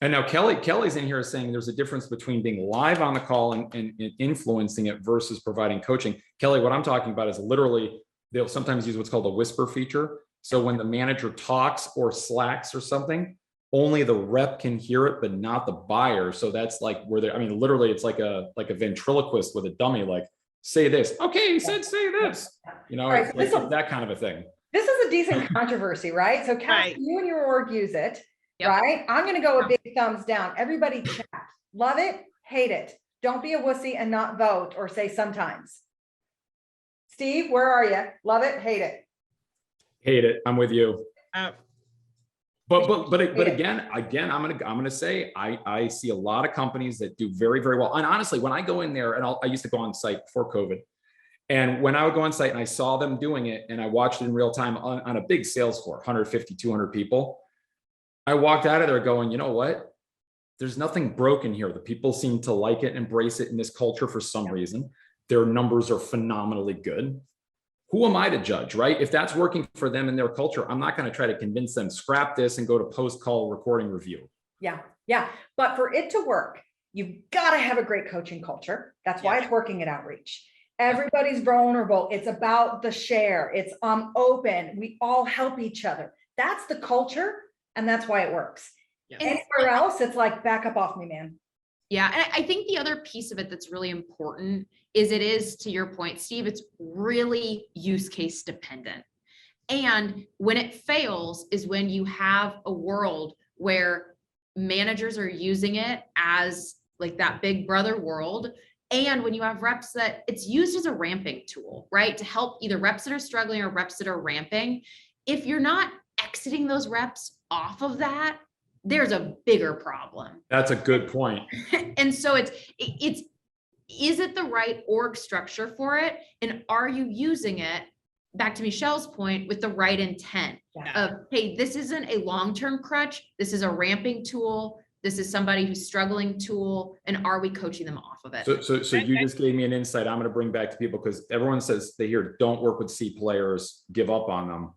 And now Kelly's in here saying there's a difference between being live on the call and influencing it versus providing coaching. Kelly, what I'm talking about is literally, they'll sometimes use what's called a whisper feature. So when the manager talks or slacks or something, only the rep can hear it, but not the buyer. So that's like where literally it's like a ventriloquist with a dummy, like, say this. Okay, he said say this. Right, it's like that kind of a thing. This is a decent controversy, right? So Cassie, you and your org use it. Yep. Right? I'm going to go a big thumbs down. Everybody chat. Love it, hate it. Don't be a wussy and not vote or say sometimes. Steve, where are you? Love it, hate it. Hate it. I'm with you. But again, I'm gonna say I see a lot of companies that do very, very well. And honestly, when I go in there, and I used to go on site before COVID, And when I would go on site and I saw them doing it and I watched it in real time on a big sales floor, 150, 200 people, I walked out of there going, you know what? There's nothing broken here. The people seem to like it, embrace it in this culture for some reason. Their numbers are phenomenally good. Who am I to judge, right? If that's working for them and their culture, I'm not going to try to convince them, scrap this and go to post-call recording review. Yeah, yeah. But for it to work, you've got to have a great coaching culture. That's why it's working at Outreach. Everybody's vulnerable. It's about the share. It's open. We all help each other. That's the culture, and that's why it works. Yes. Anywhere else, it's like, back up off me, man. Yeah, and I think the other piece of it that's really important is it is, to your point, Steve, it's really use case dependent. And when it fails is when you have a world where managers are using it as like that big brother world. And when you have reps that it's used as a ramping tool, right? To help either reps that are struggling or reps that are ramping. If you're not exiting those reps off of that, there's a bigger problem. That's a good point. And so it's, is it the right org structure for it? And are you using it, back to Michelle's point, with the right intent of, hey, this isn't a long-term crutch. This is a ramping tool. This is somebody who's struggling tool. And are we coaching them off of it? So you just gave me an insight I'm going to bring back to people, because everyone says they hear, don't work with C players, give up on them.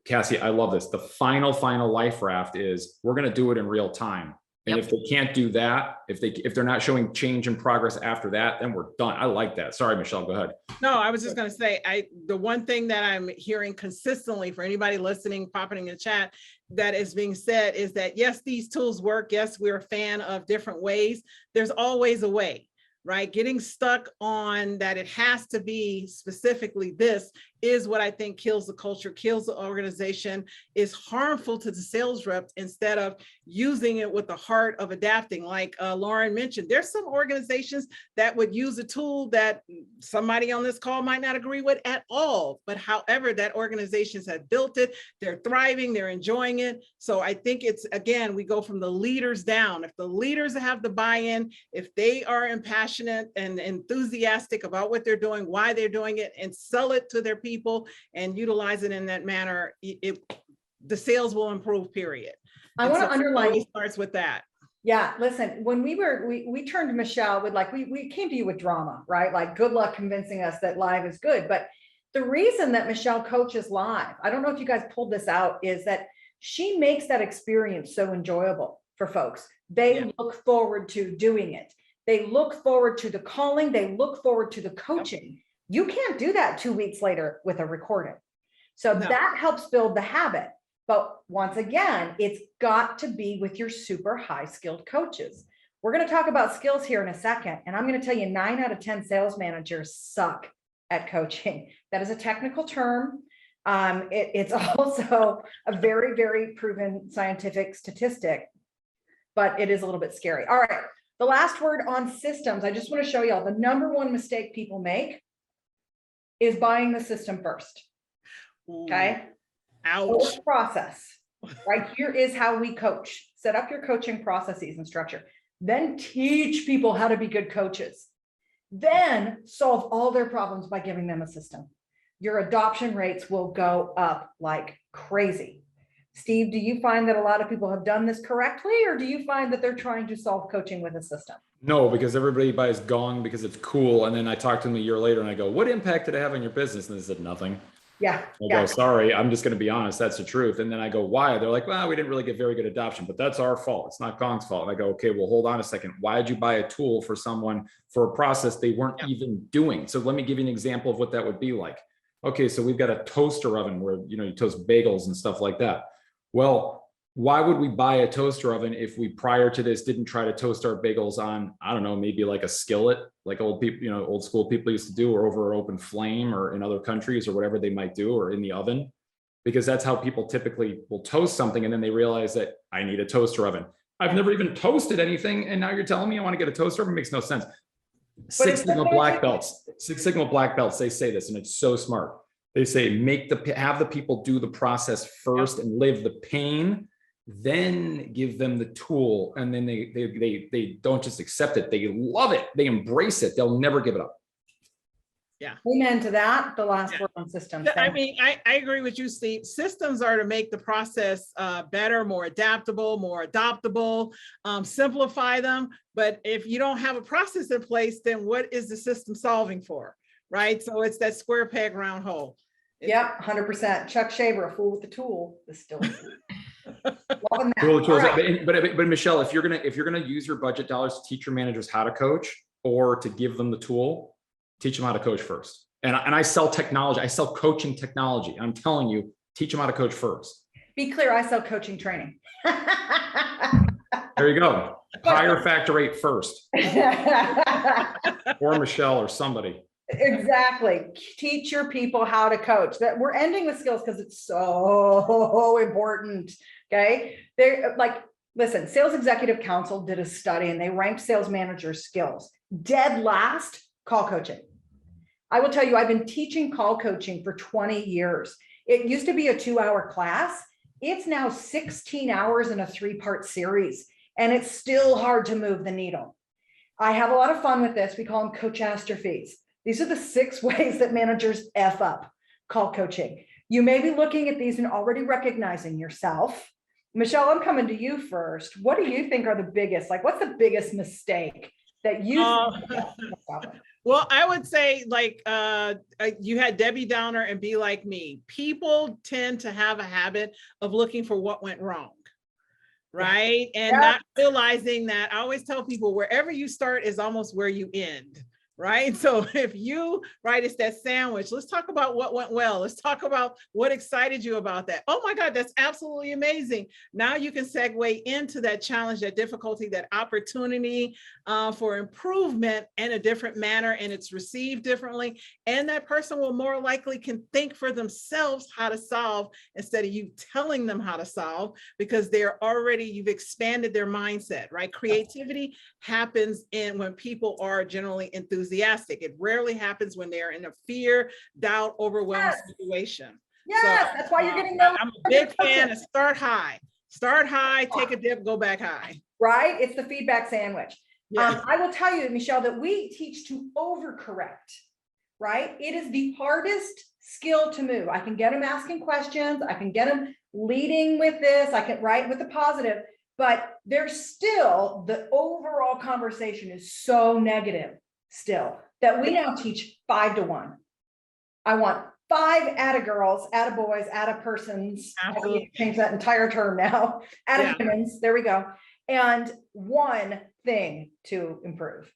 Cassie, I love this. The final life raft is we're going to do it in real time. And if they can't do that, if they're not showing change and progress after that, then we're done. I like that. Sorry, Michelle, go ahead. No, I was just going to say, the one thing that I'm hearing consistently for anybody listening, popping in the chat, that is being said is that, yes, these tools work. Yes, we're a fan of different ways. There's always a way, right? Getting stuck on that it has to be specifically this is what I think kills the culture, kills the organization, is harmful to the sales rep instead of using it with the heart of adapting. Like Lauren mentioned, there's some organizations that would use a tool that somebody on this call might not agree with at all. But however, that organizations have built it, they're thriving, they're enjoying it. So I think it's, again, we go from the leaders down. If the leaders have the buy-in, if they are impassionate and enthusiastic about what they're doing, why they're doing it, and sell it to their people and utilize it in that manner, the sales will improve, period. I want to underline, it starts with that. Yeah, listen, when we turned to Michelle with like, we came to you with drama, right? Like, good luck convincing us that live is good. But the reason that Michelle coaches live, I don't know if you guys pulled this out, is that she makes that experience so enjoyable for folks. They look forward to doing it. They look forward to the calling. They look forward to the coaching. You can't do that 2 weeks later with a recording. So that helps build the habit. But once again, it's got to be with your super high skilled coaches. We're going to talk about skills here in a second. And I'm going to tell you 9 out of 10 sales managers suck at coaching. That is a technical term. It's also a very, very proven scientific statistic, but it is a little bit scary. All right. The last word on systems, I just want to show y'all the number one mistake people make is buying the system first. Okay. Ouch. Process. Right here is how we coach. Set up your coaching processes and structure. Then teach people how to be good coaches. Then solve all their problems by giving them a system. Your adoption rates will go up like crazy. Steve, do you find that a lot of people have done this correctly, or do you find that they're trying to solve coaching with a system? No, because everybody buys Gong because it's cool. And then I talk to them a year later and I go, what impact did it have on your business? And they said, nothing. Yeah. I go, sorry, I'm just going to be honest. That's the truth. And then I go, why? They're like, well, we didn't really get very good adoption, but that's our fault. It's not Gong's fault. And I go, okay, well, hold on a second. Why did you buy a tool for someone for a process they weren't even doing? So let me give you an example of what that would be like. Okay, so we've got a toaster oven where, you toast bagels and stuff like that. Well, why would we buy a toaster oven if we prior to this didn't try to toast our bagels on, I don't know, maybe like a skillet, like old people, old school people used to do, or over an open flame, or in other countries, or whatever they might do, or in the oven? Because that's how people typically will toast something, and then they realize that I need a toaster oven. I've never even toasted anything, and now you're telling me I want to get a toaster oven? It makes no sense. Six Sigma black belts, they say this, and it's so smart. They say, have the people do the process first and live the pain, then give them the tool. And then they don't just accept it. They love it. They embrace it. They'll never give it up. Amen to that. The last word on systems. I mean, I agree with you, Steve. Systems are to make the process better, more adaptable, more adoptable, simplify them. But if you don't have a process in place, then what is the system solving for? Right. So it's that square peg round hole. Yep, 100%. Chuck Shaver, a fool with the tool is still. Loving that. Tools, All right. but Michelle, if you're gonna use your budget dollars to teach your managers how to coach or to give them the tool, teach them how to coach first. And I sell technology. I sell coaching technology. I'm telling you, teach them how to coach first. Be clear, I sell coaching training. There you go. Hire factor rate first. Or Michelle or somebody. Exactly. Teach your people how to coach. That we're ending with skills because it's so important. Okay. They're like, listen, Sales Executive Council did a study and they ranked sales managers' skills. Dead last, call coaching. I will tell you, I've been teaching call coaching for 20 years. It used to be a 2-hour class. It's now 16 hours in a 3-part series, and it's still hard to move the needle. I have a lot of fun with this. We call them coachastrophes. These are the 6 ways that managers F up call coaching. You may be looking at these and already recognizing yourself. Michelle, I'm coming to you first. What do you think are the biggest, like, what's the biggest mistake that you Well, I would say, like, you had Debbie Downer and Be Like Me. People tend to have a habit of looking for what went wrong, right? And not realizing that. I always tell people, wherever you start is almost where you end. Right. So if you, right, it's that sandwich. Let's talk about what went well. Let's talk about what excited you about that. Oh my God, that's absolutely amazing. Now you can segue into that challenge, that difficulty, that opportunity for improvement in a different manner, and it's received differently. And that person will more likely can think for themselves how to solve instead of you telling them how to solve, because they're already, you've expanded their mindset, right? Creativity happens when people are generally enthusiastic. It rarely happens when they're in a fear, doubt, overwhelmed situation. Yes, so, that's why you're getting I'm a big fan of start high, take a dip, go back high. Right? It's the feedback sandwich. Yes. I will tell you, Michelle, that we teach to overcorrect, right? It is the hardest skill to move. I can get them asking questions. I can get them leading with this. I can write with the positive, but there's still, the overall conversation is so negative still that we now teach 5 to 1. I want 5 atta-girls, atta-boys, atta-persons. Change that entire term now. Atta-humans, there we go. And 1 thing to improve.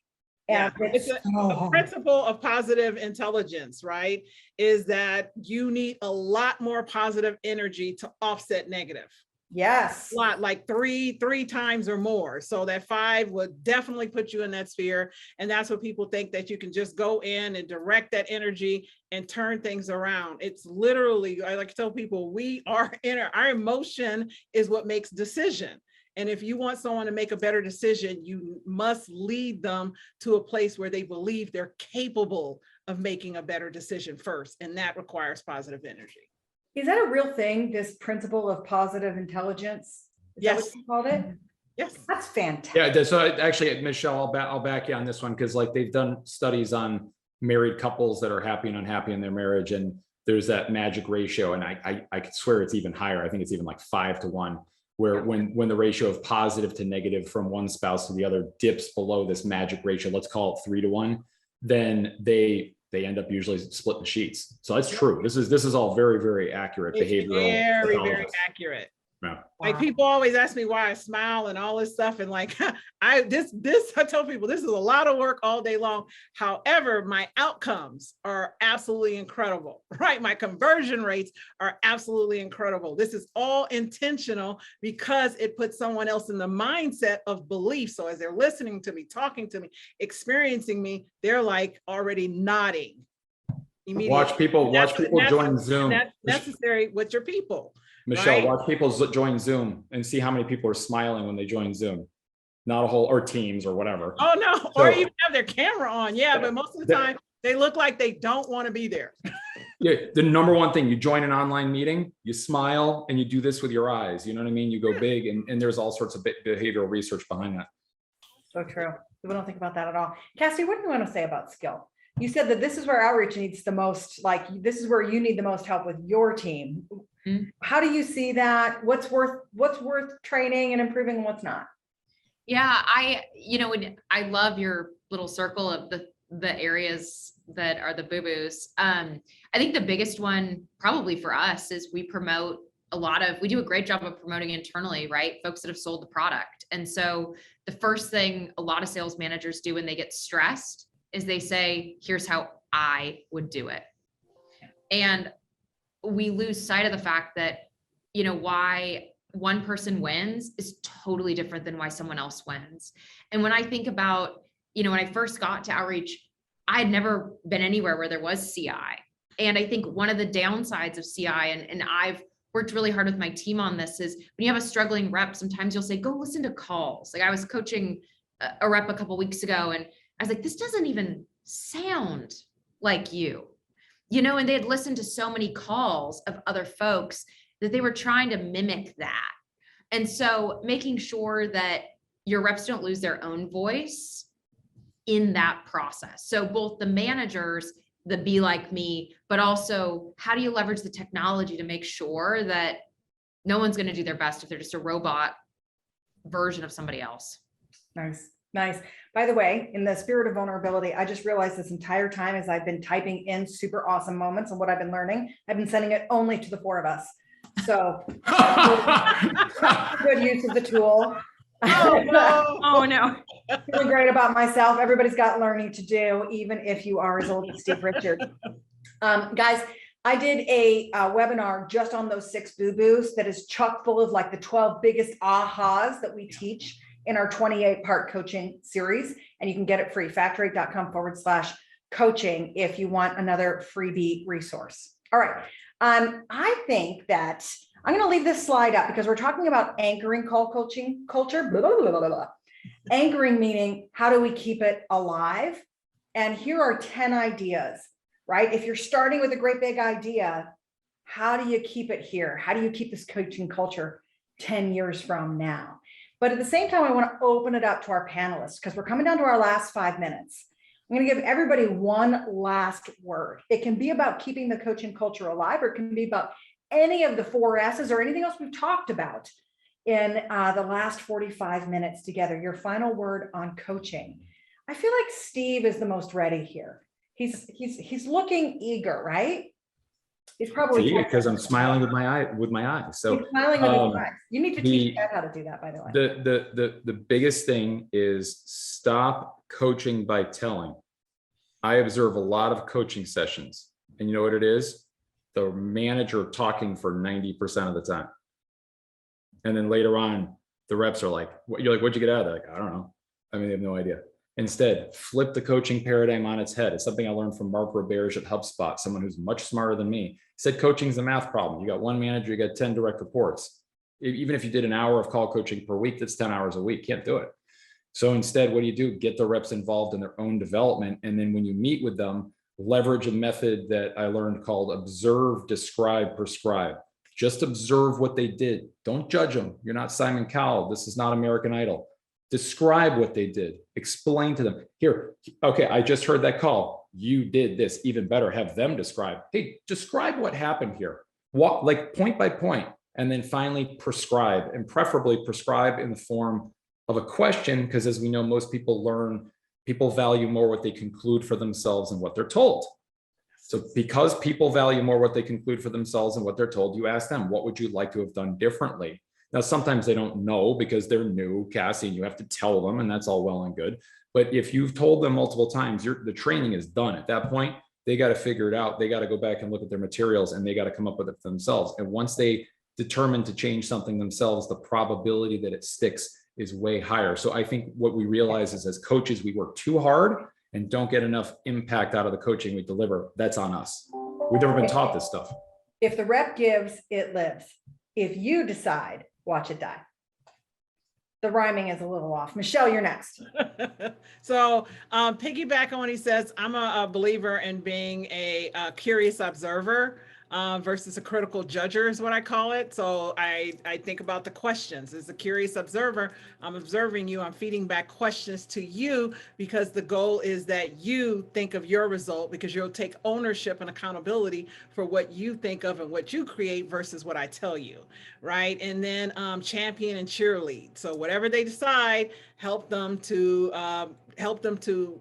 And it's a principle of positive intelligence, right? Is that you need a lot more positive energy to offset negative. Yes. A lot, like three times or more. So that 5 would definitely put you in that sphere. And that's what people think, that you can just go in and direct that energy and turn things around. It's literally, I like to tell people, our emotion is what makes decision. And if you want someone to make a better decision, you must lead them to a place where they believe they're capable of making a better decision first. And that requires positive energy. Is that a real thing, this principle of positive intelligence? Is that what you called it? Yes. That's fantastic. Yeah, so actually, Michelle, I'll back you on this one, because like they've done studies on married couples that are happy and unhappy in their marriage, and there's that magic ratio, and I could swear it's even higher. I think it's even like 5 to 1, where when the ratio of positive to negative from one spouse to the other dips below this magic ratio, let's call it 3 to 1, then they end up usually splitting the sheets. So that's true. This is all very, very accurate behavioral. Very, very accurate. Yeah. Like people always ask me why I smile and all this stuff. And like, I tell people, this is a lot of work all day long. However, my outcomes are absolutely incredible, right? My conversion rates are absolutely incredible. This is all intentional because it puts someone else in the mindset of belief. So as they're listening to me, talking to me, experiencing me, they're like already nodding. Watch people join Zoom. That's necessary with your people. Michelle, right? Watch people join Zoom and see how many people are smiling when they join Zoom. Not a whole, or Teams or whatever. Oh no, so, or even have their camera on. Yeah, but most of the time they look like they don't want to be there. Yeah, the number one thing, you join an online meeting, you smile and you do this with your eyes. You know what I mean? You go big, and there's all sorts of behavioral research behind that. So true. People don't think about that at all. Cassie, what do you want to say about skill? you said that this is where outreach needs the most, like, this is where you need the most help with your team. Mhm. How do you see that? What's worth training and improving and what's not? Yeah, I love your little circle of the areas that are the boo-boos. I think the biggest one probably for us is we do a great job of promoting internally, right? Folks that have sold the product. And so the first thing a lot of sales managers do when they get stressed is they say, here's how I would do it. And we lose sight of the fact that, why one person wins is totally different than why someone else wins. And when I think about, when I first got to outreach, I had never been anywhere where there was CI. And I think one of the downsides of CI, and I've worked really hard with my team on this, is when you have a struggling rep, sometimes you'll say, go listen to calls. Like I was coaching a rep a couple weeks ago, and I was like, this doesn't even sound like you, and they had listened to so many calls of other folks that they were trying to mimic that. And so making sure that your reps don't lose their own voice in that process. So both the managers, the be like me, but also how do you leverage the technology to make sure that no one's going to do their best if they're just a robot version of somebody else. Nice. By the way, in the spirit of vulnerability, I just realized this entire time as I've been typing in super awesome moments and what I've been learning, I've been sending it only to the 4 of us. So good use of the tool. Oh no. Feeling great about myself. Everybody's got learning to do, even if you are as old as Steve Richard. Guys, I did a webinar just on those 6 boo-boos that is chock full of like the 12 biggest ahas that we teach in our 28-part coaching series. And you can get it free, factorate.com/coaching if you want another freebie resource. All right. I think that I'm going to leave this slide up because we're talking about anchoring call coaching culture. Blah, blah, blah, blah, blah. Anchoring meaning how do we keep it alive? And here are 10 ideas, right? If you're starting with a great big idea, how do you keep it here? How do you keep this coaching culture 10 years from now? But at the same time, I want to open it up to our panelists because we're coming down to our last 5 minutes. I'm going to give everybody one last word. It can be about keeping the coaching culture alive, or it can be about any of the 4 S's or anything else we've talked about in the last 45 minutes together. Your final word on coaching. I feel like Steve is the most ready here. He's looking eager, right? He's probably because I'm smiling with my eyes. So he's smiling with his eyes. You need to teach Ed how to do that, by the way. The biggest thing is stop coaching by telling. I observe a lot of coaching sessions, and you know what it is? The manager talking for 90% of the time. And then later on, the reps are like, you're like, what'd you get out of that? Like, I don't know. I mean, they have no idea. Instead, flip the coaching paradigm on its head. It's something I learned from Mark Roberge at HubSpot, someone who's much smarter than me. He said coaching is a math problem. You got one manager, you got 10 direct reports. Even if you did an hour of call coaching per week, that's 10 hours a week. Can't do it. So instead, what do? Get the reps involved in their own development. And then when you meet with them, leverage a method that I learned called observe, describe, prescribe. Just observe what they did. Don't judge them. You're not Simon Cowell. This is not American Idol. Describe what they did. Explain to them. Here, okay, I just heard that call. You did this. Even better, have them describe. Hey, describe what happened here. Walk like point by point, and then finally prescribe, and preferably prescribe in the form of a question, because as we know, most people value more what they conclude for themselves and what they're told. So because people value more what they conclude for themselves and what they're told, you ask them, what would you like to have done differently? Now, sometimes they don't know because they're new, Cassie, and you have to tell them, and that's all well and good. But if you've told them multiple times, the training is done. At that point, they got to figure it out. They got to go back and look at their materials, and they got to come up with it for themselves. And once they determine to change something themselves, the probability that it sticks is way higher. So I think what we realize is as coaches, we work too hard and don't get enough impact out of the coaching we deliver. That's on us. We've never been taught this stuff. If the rep gives, it lives. If you decide, watch it die. The rhyming is a little off. Michelle, you're next. So piggyback on what he says, I'm a believer in being a curious observer. versus a critical judger is what I call it. So I think about the questions. As a curious observer, I'm observing you, I'm feeding back questions to you, because the goal is that you think of your result, because you'll take ownership and accountability for what you think of and what you create versus what I tell you, right? And then champion and cheerlead. So whatever they decide, help them to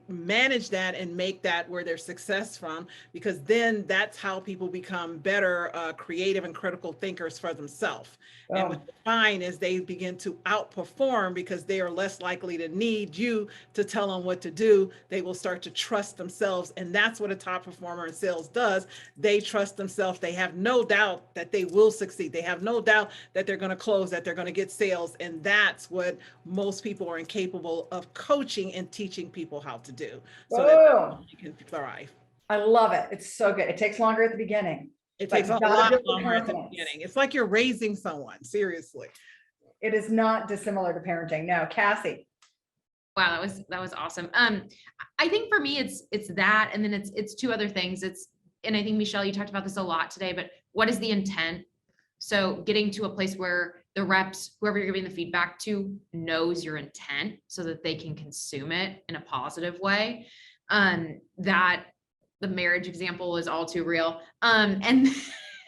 manage that and make that where their success from, because then that's how people become better creative and critical thinkers for themselves. And what they find is they begin to outperform because they are less likely to need you to tell them what to do. They will start to trust themselves. And that's what a top performer in sales does. They trust themselves. They have no doubt that they will succeed. They have no doubt that they're going to close, that they're going to get sales. And that's what most people are incapable of coaching and teaching people how to do, so that you can thrive. I love it. It's so good. It takes longer at the beginning. It But takes a you gotta lot build the longer at the confidence. beginning. It's like you're raising someone, seriously. It is not dissimilar to parenting. No, Cassie. Wow, that was awesome. I think for me, it's that, and then it's two other things. And I think Michelle, you talked about this a lot today, but what is the intent? So getting to a place where the reps, whoever you're giving the feedback to, knows your intent so that they can consume it in a positive way. That the marriage example is all too real. And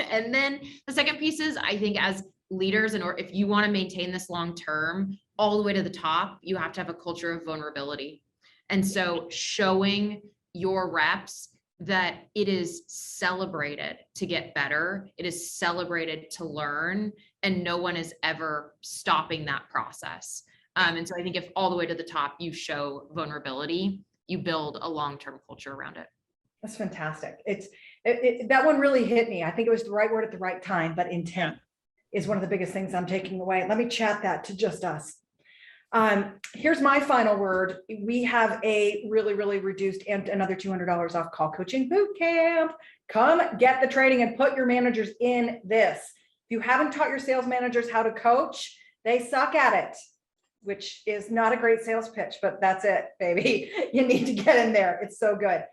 then the second piece is, I think as leaders, or if you want to maintain this long term, all the way to the top, you have to have a culture of vulnerability. And so showing your reps that it is celebrated to get better, it is celebrated to learn, and no one is ever stopping that process. And so I think if all the way to the top you show vulnerability, you build a long-term culture around it. That's fantastic. That one really hit me. I think it was the right word at the right time, but intent is one of the biggest things I'm taking away. Let me chat that to just us. Here's my final word. We have a really, really reduced and another $200 off call coaching boot camp. Come get the training and put your managers in this. If you haven't taught your sales managers how to coach, they suck at it, which is not a great sales pitch, but that's it, baby. You need to get in there. It's so good.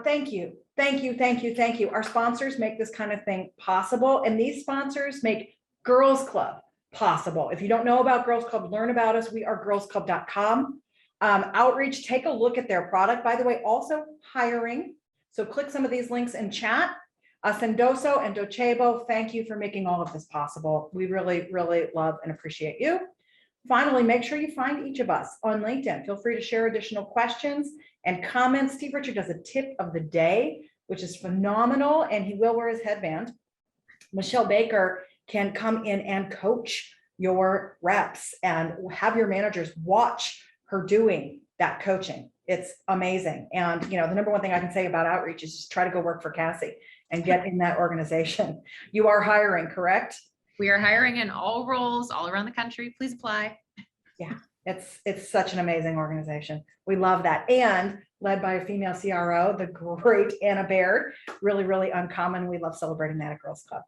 Thank you. Thank you. Thank you. Thank you. Our sponsors make this kind of thing possible. And these sponsors make Girls Club possible. If you don't know about Girls Club, learn about us. We are girlsclub.com. Outreach, take a look at their product. By the way, also hiring. So click some of these links in chat. Sendoso and Docebo, thank you for making all of this possible. We really, really love and appreciate you. Finally, make sure you find each of us on LinkedIn. Feel free to share additional questions and comments. Steve Richard does a tip of the day, which is phenomenal, and he will wear his headband. Michelle Baker can come in and coach your reps and have your managers watch her doing that coaching. It's amazing. And the number one thing I can say about outreach is just try to go work for Cassie and get in that organization. You are hiring, correct? We are hiring in all roles all around the country. Please apply. Yeah, it's such an amazing organization. We love that. And led by a female CRO, the great Anna Baird. Really, really uncommon. We love celebrating that at Girls Club.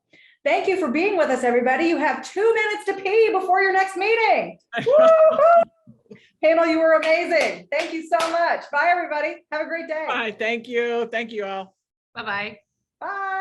Thank you for being with us, everybody. You have 2 minutes to pee before your next meeting. Panel, you were amazing. Thank you so much. Bye, everybody. Have a great day. Bye. Thank you. Thank you all. Bye-bye. Bye.